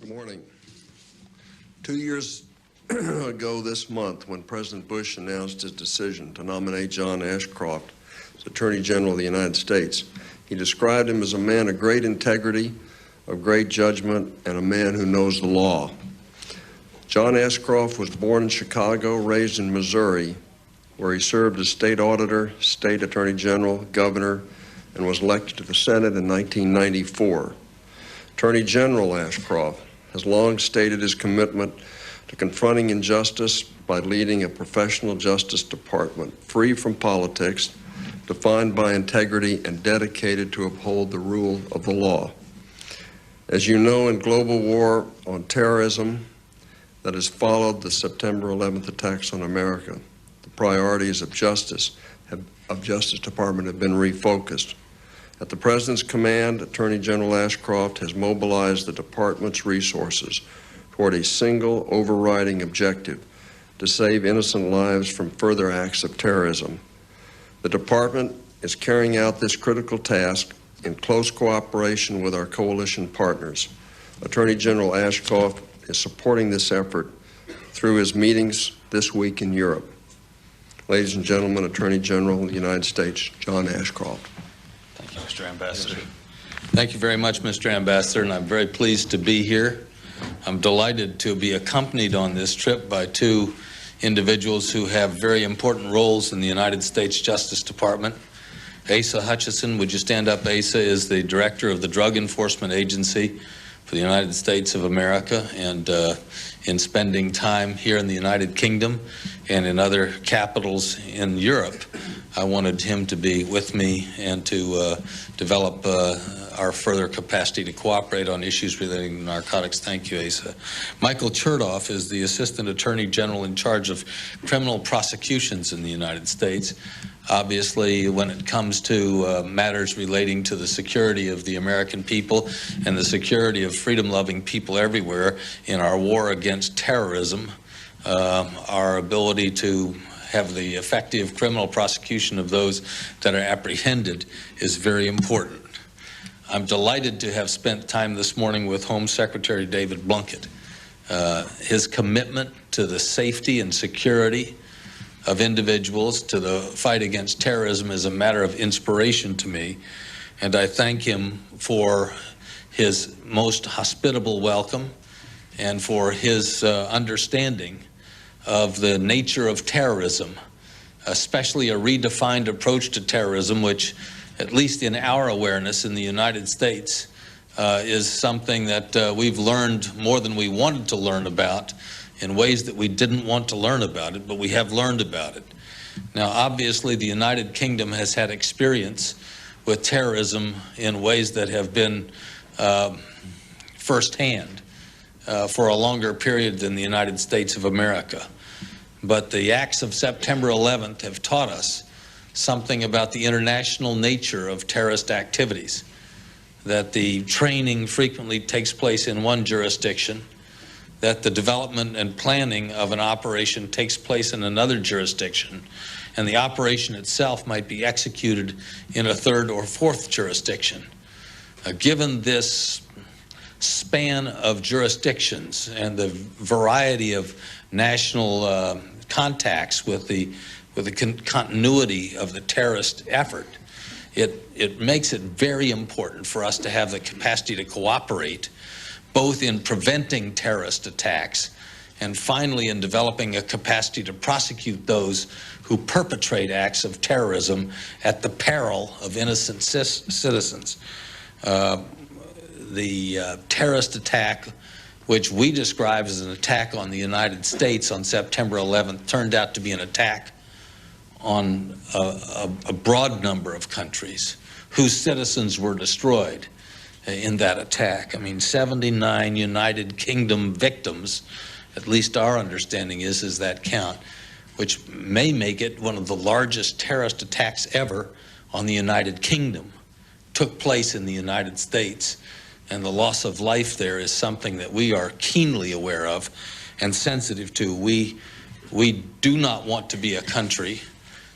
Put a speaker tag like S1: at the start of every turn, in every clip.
S1: Good morning. 2 years ago this month, when President Bush announced his decision to nominate John Ashcroft as Attorney General of the United States, he described him as a man of great integrity, of great judgment, and a man who knows the law. John Ashcroft was born in Chicago, raised in Missouri, where he served as state auditor, state attorney general, governor, and was elected to the Senate in 1994. Attorney General Ashcroft has long stated his commitment to confronting injustice by leading a professional justice department free from politics, defined by integrity, and dedicated to uphold the rule of the law. As you know, in global war on terrorism that has followed the September 11th attacks on America, the priorities of Justice Department have been refocused. At the President's command, Attorney General Ashcroft has mobilized the department's resources toward a single overriding objective: to save innocent lives from further acts of terrorism. The department is carrying out this critical task in close cooperation with our coalition partners. Attorney General Ashcroft is supporting this effort through his meetings this week in Europe. Ladies and gentlemen, Attorney General of the United States, John Ashcroft.
S2: Thank you, Mr. Ambassador. Thank you very much, Mr. Ambassador, and I'm very pleased to be here. I'm delighted to be accompanied on this trip by two individuals who have very important roles in the United States Justice Department. Asa Hutchinson, would you stand up? Asa is the director of the Drug Enforcement Agency for the United States of America, and in spending time here in the United Kingdom and in other capitals in Europe, I wanted him to be with me and to develop our further capacity to cooperate on issues relating to narcotics. Thank you, Asa. Michael Chertoff is the Assistant Attorney General in charge of criminal prosecutions in the United States. Obviously, when it comes to matters relating to the security of the American people and the security of freedom-loving people everywhere in our war against terrorism, our ability to have the effective criminal prosecution of those that are apprehended is very important. I'm delighted to have spent time this morning with Home Secretary David Blunkett. His commitment to the safety and security of individuals, to the fight against terrorism, is a matter of inspiration to me, and I thank him for his most hospitable welcome and for his understanding of the nature of terrorism, especially a redefined approach to terrorism, which, at least in our awareness in the United States, is something that we've learned more than we wanted to learn about, in ways that we didn't want to learn about it, but we have learned about it. Now, obviously, the United Kingdom has had experience with terrorism in ways that have been firsthand for a longer period than the United States of America. But the acts of September 11th have taught us something about the international nature of terrorist activities, that the training frequently takes place in one jurisdiction, that the development and planning of an operation takes place in another jurisdiction, and the operation itself might be executed in a third or fourth jurisdiction. Given this span of jurisdictions and the variety of national contacts with the continuity of the terrorist effort, it makes it very important for us to have the capacity to cooperate, both in preventing terrorist attacks and finally in developing a capacity to prosecute those who perpetrate acts of terrorism at the peril of innocent citizens. The terrorist attack, which we describe as an attack on the United States on September 11th, turned out to be an attack on a broad number of countries whose citizens were destroyed in that attack. I mean, 79 United Kingdom victims, at least our understanding is that count, which may make it one of the largest terrorist attacks ever on the United Kingdom, took place in the United States. And the loss of life there is something that we are keenly aware of and sensitive to. We do not want to be a country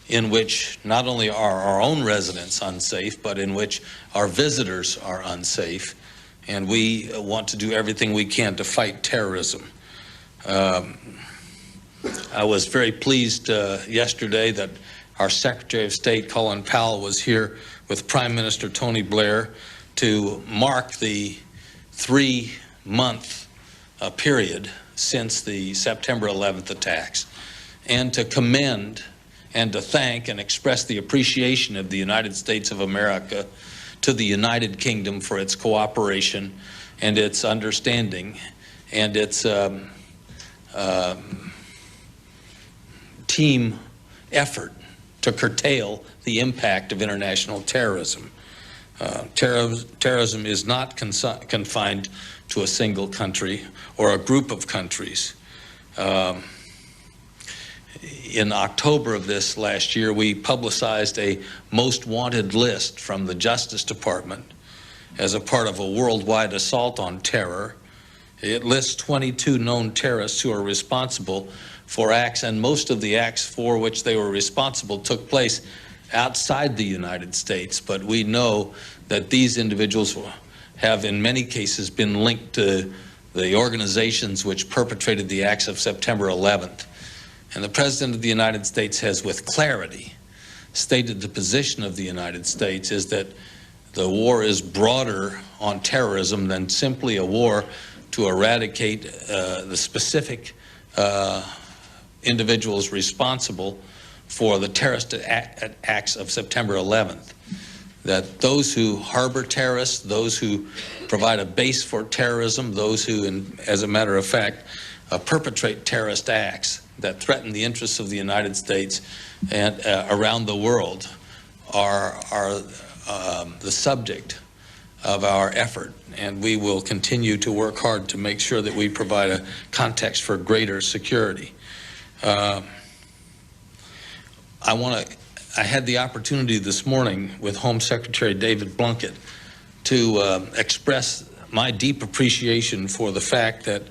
S2: in which not only are our own residents unsafe, but in which our visitors are unsafe, and we want to do everything we can to fight terrorism. I was very pleased yesterday that our Secretary of State, Colin Powell, was here with Prime Minister Tony Blair to mark the 3-month period since the September 11th attacks, and to commend and to thank and express the appreciation of the United States of America to the United Kingdom for its cooperation and its understanding and its team effort to curtail the impact of international terrorism. Terrorism is not confined to a single country or a group of countries. In October of this last year, we publicized a most wanted list from the Justice Department as a part of a worldwide assault on terror. It lists 22 known terrorists who are responsible for acts, and most of the acts for which they were responsible took place outside the United States. But we know that these individuals have in many cases been linked to the organizations which perpetrated the acts of September 11th. And the President of the United States has with clarity stated the position of the United States is that the war is broader on terrorism than simply a war to eradicate the specific individuals responsible for the terrorist acts of September 11th. That those who harbor terrorists, those who provide a base for terrorism, those who, as a matter of fact, perpetrate terrorist acts that threaten the interests of the United States and around the world are the subject of our effort, and we will continue to work hard to make sure that we provide a context for greater security. I had the opportunity this morning with Home Secretary David Blunkett to express my deep appreciation for the fact that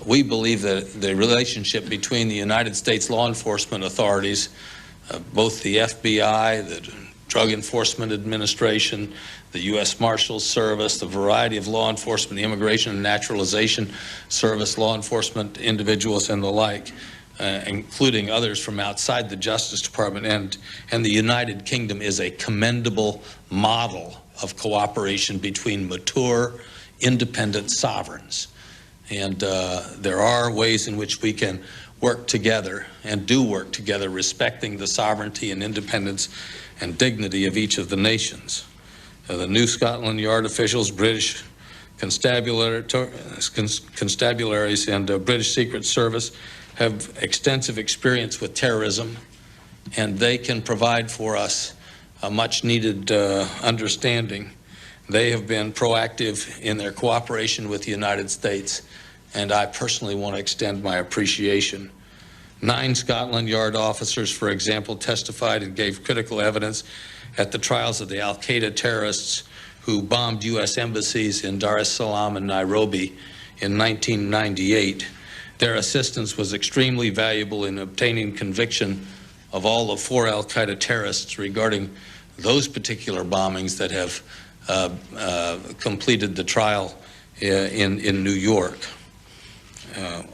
S2: we believe that the relationship between the United States law enforcement authorities, both the FBI, the Drug Enforcement Administration, the U.S. Marshals Service, the variety of law enforcement, the Immigration and Naturalization Service, law enforcement individuals and the like, including others from outside the Justice Department and the United Kingdom, is a commendable model of cooperation between mature, independent sovereigns. And there are ways in which we can work together and do work together, respecting the sovereignty and independence and dignity of each of the nations. The New Scotland Yard officials, British constabularies and British Secret Service have extensive experience with terrorism, and they can provide for us a much needed understanding. They have been proactive in their cooperation with the United States, and I personally want to extend my appreciation. 9 Scotland Yard officers, for example, testified and gave critical evidence at the trials of the Al-Qaeda terrorists who bombed U.S. embassies in Dar es Salaam and Nairobi in 1998. Their assistance was extremely valuable in obtaining conviction of all of 4 Al-Qaeda terrorists regarding those particular bombings that have completed the trial in New York.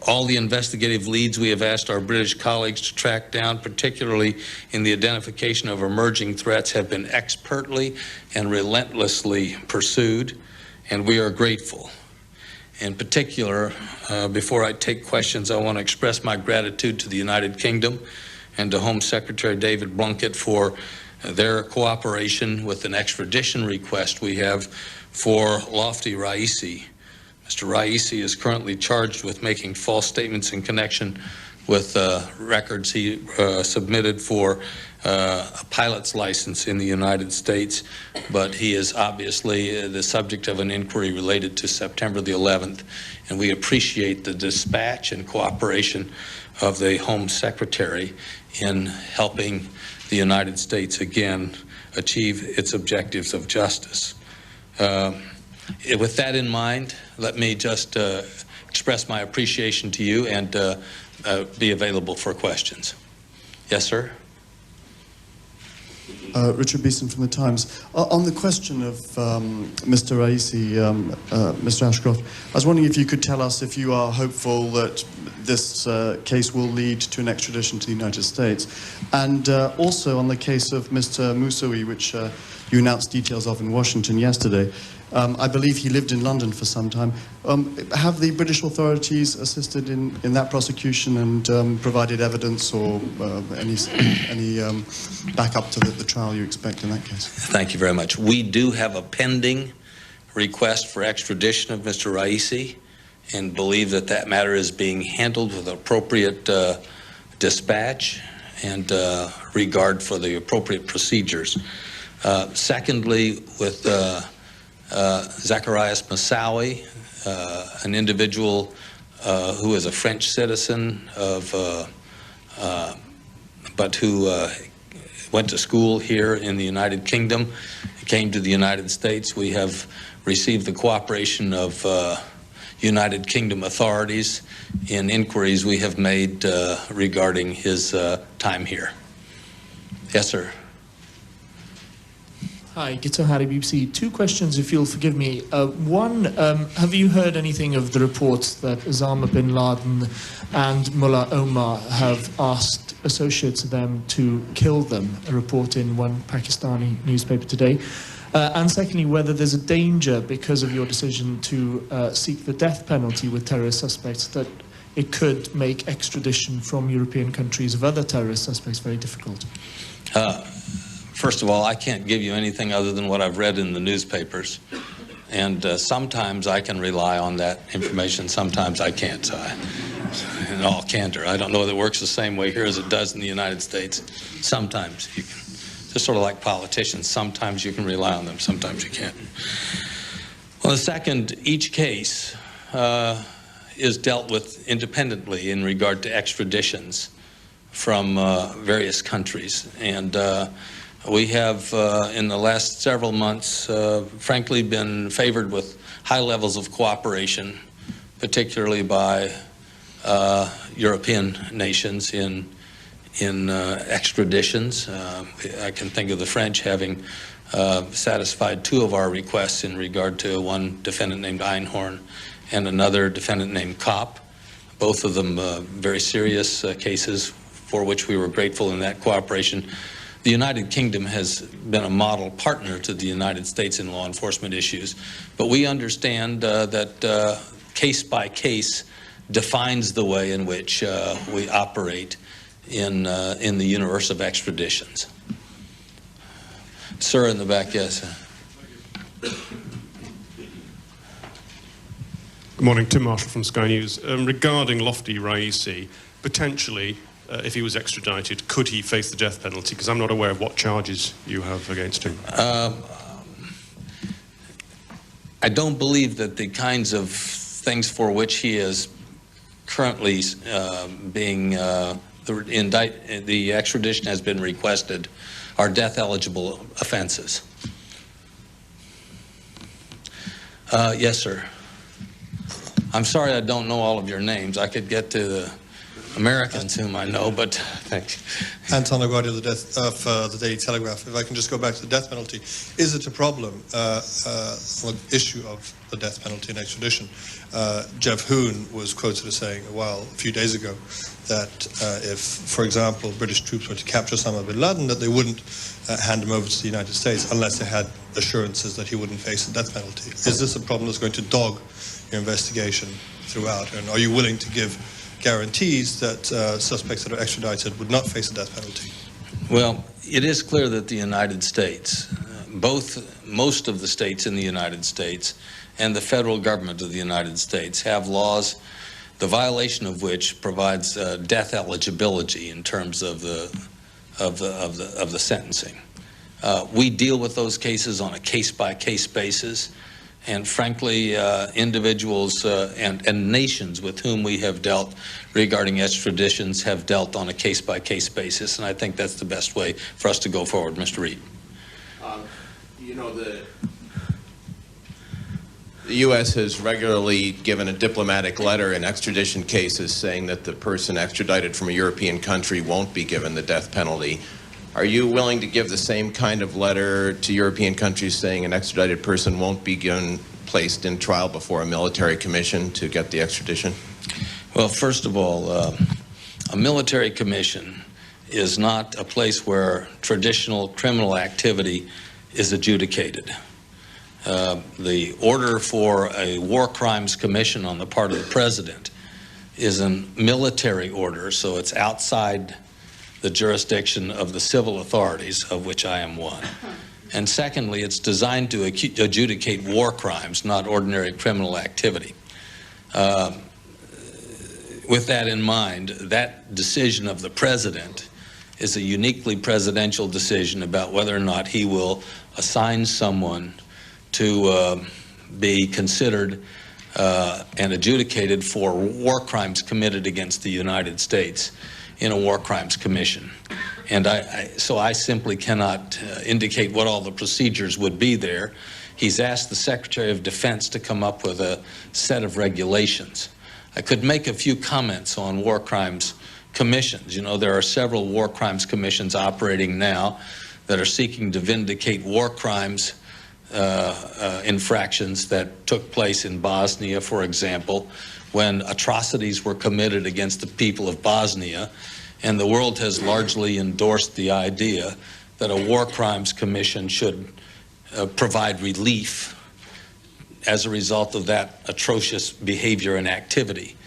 S2: All the investigative leads we have asked our British colleagues to track down, particularly in the identification of emerging threats, have been expertly and relentlessly pursued, and we are grateful. In particular, before I take questions, I want to express my gratitude to the United Kingdom and to Home Secretary David Blunkett for their cooperation with an extradition request we have for Lofty Raisi. Mr. Raisi is currently charged with making false statements in connection with records he submitted for a pilot's license in the United States, but he is obviously the subject of an inquiry related to September the 11th, and we appreciate the dispatch and cooperation of the Home Secretary in helping the United States again achieve its objectives of justice. With that in mind, let me just express my appreciation to you and be available for questions. Yes, sir?
S3: Richard Beeson from The Times. On the question of Mr. Raisi, Mr. Ashcroft, I was wondering if you could tell us if you are hopeful that this case will lead to an extradition to the United States. And also on the case of Mr. Moussaoui, which you announced details of in Washington yesterday. I believe he lived in London for some time. Have the British authorities assisted in that prosecution and provided evidence or any backup to the trial you expect in that case?
S2: Thank you very much. We do have a pending request for extradition of Mr. Raisi and believe that that matter is being handled with appropriate dispatch and regard for the appropriate procedures. Secondly, with Zacharias Moussaoui, an individual who is a French citizen but who went to school here in the United Kingdom, came to the United States. We have received the cooperation of United Kingdom authorities in inquiries we have made regarding his time here. Yes, sir.
S4: Hi, Gito Hari, BBC. Two questions, if you'll forgive me. One, have you heard anything of the reports that Osama bin Laden and Mullah Omar have asked associates of them to kill them? A report in one Pakistani newspaper today. And secondly, whether there's a danger because of your decision to seek the death penalty with terrorist suspects that it could make extradition from European countries of other terrorist suspects very difficult.
S2: First of all, I can't give you anything other than what I've read in the newspapers. And sometimes I can rely on that information, sometimes I can't. So in all candor, I don't know that it works the same way here as it does in the United States. Sometimes you can, just sort of like politicians, sometimes you can rely on them, sometimes you can't. Well, the second, each case is dealt with independently in regard to extraditions from various countries. And we have, in the last several months, frankly, been favored with high levels of cooperation, particularly by European nations in extraditions. I can think of the French having satisfied two of our requests in regard to one defendant named Einhorn and another defendant named Kopp, both of them very serious cases for which we were grateful in that cooperation. The United Kingdom has been a model partner to the United States in law enforcement issues, but we understand that case by case defines the way in which we operate in the universe of extraditions. Sir, in the back, yes.
S5: Good morning, Tim Marshall from Sky News. Regarding Lofty Raisi, potentially, if he was extradited, could he face the death penalty? Because I'm not aware of what charges you have against him.
S2: I don't believe that the kinds of things for which he is currently being, the extradition has been requested, are death-eligible offenses. Yes, sir. I'm sorry I don't know all of your names. I could get to the Americans whom I know, but thanks.
S6: Anton LaGuardia of the Daily Telegraph. If I can just go back to the death penalty, is it a problem, the issue of the death penalty and extradition? Jeff Hoon was quoted as saying a few days ago, that if, for example, British troops were to capture Osama bin Laden, that they wouldn't hand him over to the United States unless they had assurances that he wouldn't face the death penalty. Is this a problem that's going to dog your investigation throughout? And are you willing to give guarantees that suspects that are extradited would not face the death penalty?
S2: Well, it is clear that the United States, most of the states in the United States and the federal government of the United States have laws, the violation of which provides death eligibility in terms of the sentencing. We deal with those cases on a case-by-case basis. And frankly, individuals and nations with whom we have dealt regarding extraditions have dealt on a case-by-case basis, and I think that's the best way for us to go forward. Mr. Reed.
S7: You know, the U.S. has regularly given a diplomatic letter in extradition cases saying that the person extradited from a European country won't be given the death penalty. Are you willing to give the same kind of letter to European countries saying an extradited person won't be placed in trial before a military commission to get the extradition?
S2: Well, first of all, a military commission is not a place where traditional criminal activity is adjudicated. The order for a war crimes commission on the part of the president is a military order, so it's outside the jurisdiction of the civil authorities, of which I am one. And secondly, it's designed to adjudicate war crimes, not ordinary criminal activity. With that in mind, that decision of the president is a uniquely presidential decision about whether or not he will assign someone to be considered and adjudicated for war crimes committed against the United States in a war crimes commission. And so I simply cannot indicate what all the procedures would be there. He's asked the Secretary of Defense to come up with a set of regulations. I could make a few comments on war crimes commissions. You know, there are several war crimes commissions operating now that are seeking to vindicate war crimes infractions that took place in Bosnia, for example, when atrocities were committed against the people of Bosnia, and the world has largely endorsed the idea that a war crimes commission should provide relief as a result of that atrocious behavior and activity.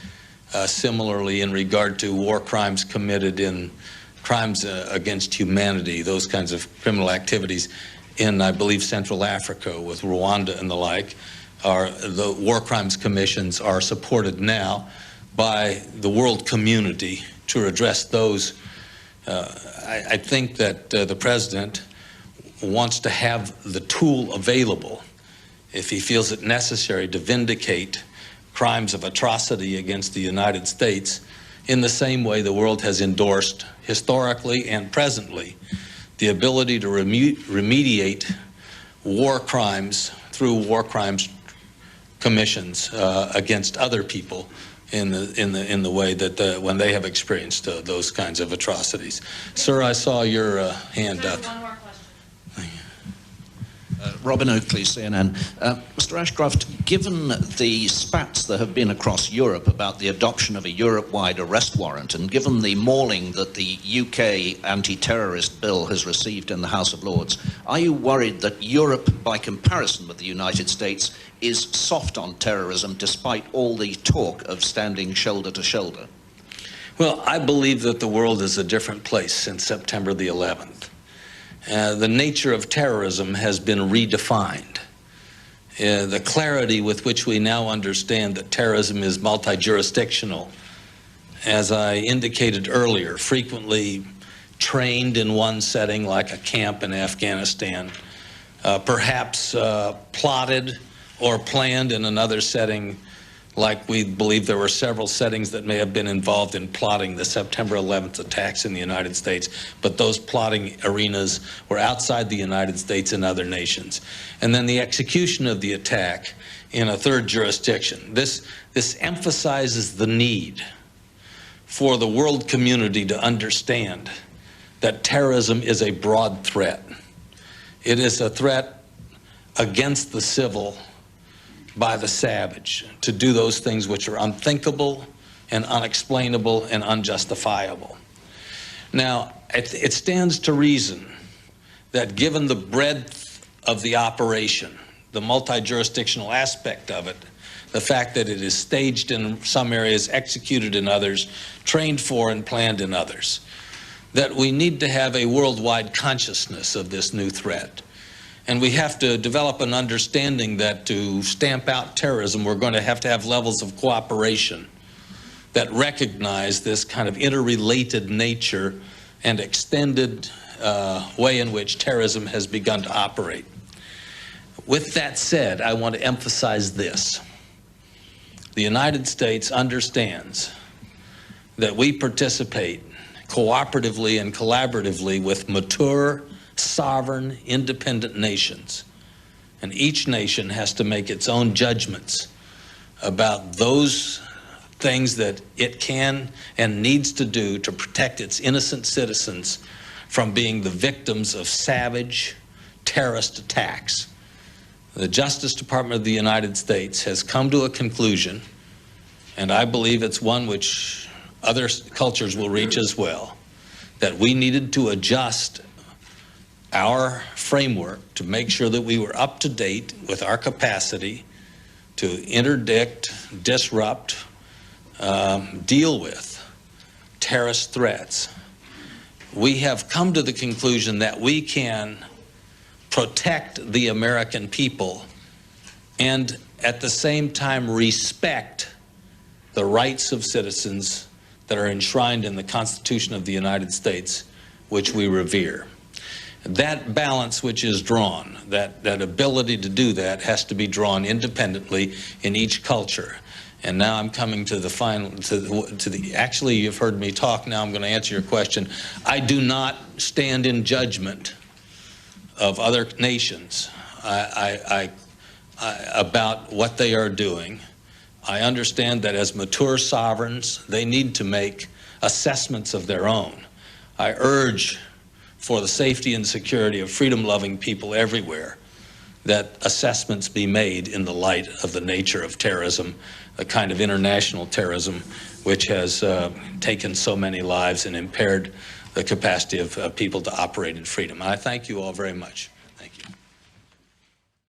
S2: Similarly, in regard to war crimes committed in crimes against humanity, those kinds of criminal activities in, I believe, Central Africa with Rwanda and the like, the war crimes commissions are supported now by the world community to address those. I think that the president wants to have the tool available if he feels it necessary to vindicate crimes of atrocity against the United States in the same way the world has endorsed historically and presently the ability to remediate war crimes through war crimes commissions against other people in the way that when they have experienced those kinds of atrocities. Sir, I saw your hand up.
S8: One more question.
S9: Robin Oakley, CNN. Mr. Ashcroft, given the spats that have been across Europe about the adoption of a Europe-wide arrest warrant, and given the mauling that the UK anti-terrorist bill has received in the House of Lords, are you worried that Europe, by comparison with the United States, is soft on terrorism despite all the talk of standing shoulder to shoulder?
S2: Well, I believe that the world is a different place since September the 11th. The nature of terrorism has been redefined. The clarity with which we now understand that terrorism is multi-jurisdictional, as I indicated earlier, frequently trained in one setting like a camp in Afghanistan, perhaps plotted or planned in another setting, like we believe there were several settings that may have been involved in plotting the September 11th attacks in the United States, but those plotting arenas were outside the United States and other nations. And then the execution of the attack in a third jurisdiction. This emphasizes the need for the world community to understand that terrorism is a broad threat. It is a threat against the civil by the savage, to do those things which are unthinkable and unexplainable and unjustifiable. Now, it stands to reason that given the breadth of the operation, the multi-jurisdictional aspect of it, the fact that it is staged in some areas, executed in others, trained for and planned in others, that we need to have a worldwide consciousness of this new threat. And we have to develop an understanding that to stamp out terrorism, we're going to have levels of cooperation that recognize this kind of interrelated nature and extended way in which terrorism has begun to operate. With that said, I want to emphasize this. The United States understands that we participate cooperatively and collaboratively with mature, sovereign, independent nations. And each nation has to make its own judgments about those things that it can and needs to do to protect its innocent citizens from being the victims of savage terrorist attacks. The Justice Department of the United States has come to a conclusion, and I believe it's one which other cultures will reach as well, that we needed to adjust our framework to make sure that we were up to date with our capacity to interdict, disrupt, deal with terrorist threats. We have come to the conclusion that we can protect the American people and at the same time respect the rights of citizens that are enshrined in the Constitution of the United States, which we revere. That balance which is drawn, that ability to do that, has to be drawn independently in each culture. And now I'm coming to the final, actually you've heard me talk, now I'm going to answer your question. I do not stand in judgment of other nations about what they are doing. I understand that as mature sovereigns, they need to make assessments of their own. I urge for the safety and security of freedom-loving people everywhere that assessments be made in the light of the nature of terrorism, a kind of international terrorism which has taken so many lives and impaired the capacity of people to operate in freedom. I thank you all very much.